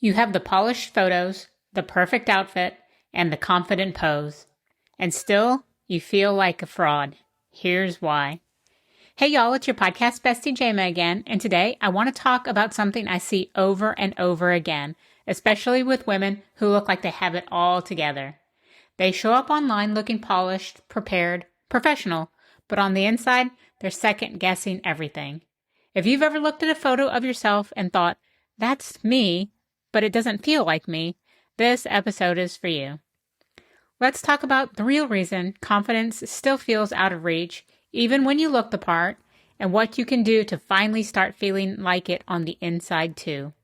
You have the polished photos, the perfect outfit, and the confident pose. And still, you feel like a fraud. Here's why. Hey y'all, it's your podcast bestie Jama again, and today I want to talk about something I see over and over again, especially with women who look like they have it all together. They show up online looking polished, prepared, professional, but on the inside, they're second-guessing everything. If you've ever looked at a photo of yourself and thought, that's me, but it doesn't feel like me, this episode is for you. Let's talk about the real reason confidence still feels out of reach, even when you look the part, and what you can do to finally start feeling like it on the inside too.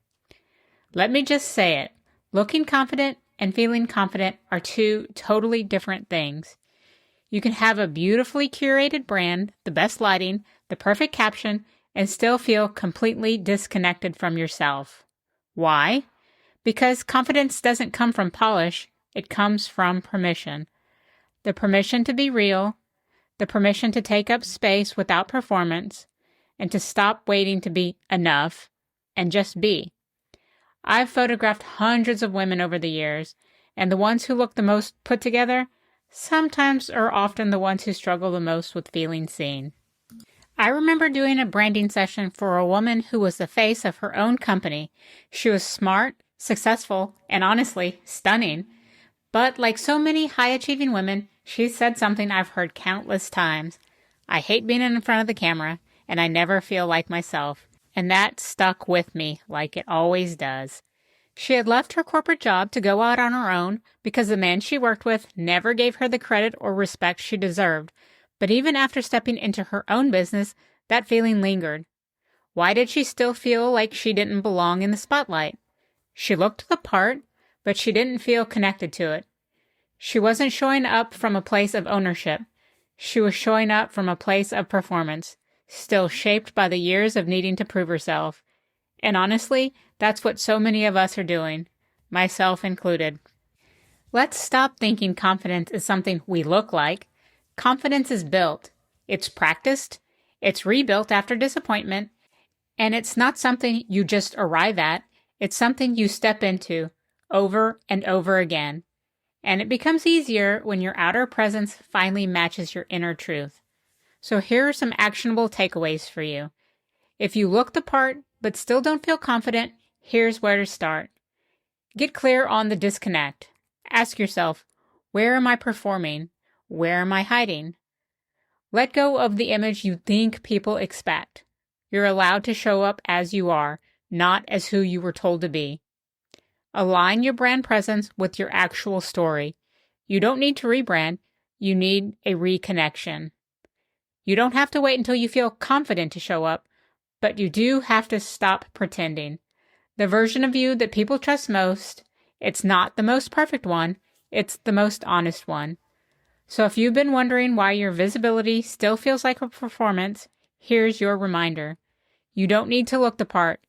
Let me just say it. Looking confident and feeling confident are two totally different things. You can have a beautifully curated brand, the best lighting, the perfect caption, and still feel completely disconnected from yourself. Why? Because confidence doesn't come from polish, it comes from permission. The permission to be real, the permission to take up space without performance, and to stop waiting to be enough and just be. I've photographed hundreds of women over the years, and the ones who look the most put together sometimes are often the ones who struggle the most with feeling seen. I remember doing a branding session for a woman who was the face of her own company. She was smart, successful, and honestly, stunning. But like so many high-achieving women, she said something I've heard countless times. I hate being in front of the camera, and I never feel like myself. And that stuck with me, like it always does. She had left her corporate job to go out on her own because the man she worked with never gave her the credit or respect she deserved. But even after stepping into her own business, that feeling lingered. Why did she still feel like she didn't belong in the spotlight? She looked the part, but she didn't feel connected to it. She wasn't showing up from a place of ownership. She was showing up from a place of performance, still shaped by the years of needing to prove herself. And honestly, that's what so many of us are doing, myself included. Let's stop thinking confidence is something we look like. Confidence is built. It's practiced. It's rebuilt after disappointment. And it's not something you just arrive at. It's something you step into over and over again. And it becomes easier when your outer presence finally matches your inner truth. So here are some actionable takeaways for you. If you look the part but still don't feel confident, here's where to start. Get clear on the disconnect. Ask yourself, where am I performing? Where am I hiding? Let go of the image you think people expect. You're allowed to show up as you are, not as who you were told to be. Align your brand presence with your actual story. You don't need to rebrand, you need a reconnection. You don't have to wait until you feel confident to show up, but you do have to stop pretending. The version of you that people trust most, it's not the most perfect one, it's the most honest one. So if you've been wondering why your visibility still feels like a performance, here's your reminder. You don't need to look the part.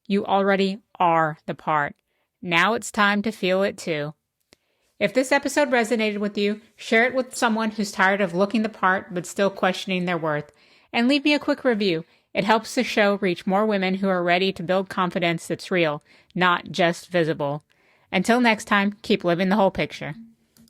You already are the part. Now it's time to feel it too. If this episode resonated with you, share it with someone who's tired of looking the part but still questioning their worth. And leave me a quick review. It helps the show reach more women who are ready to build confidence that's real, not just visible. Until next time, keep living the whole picture.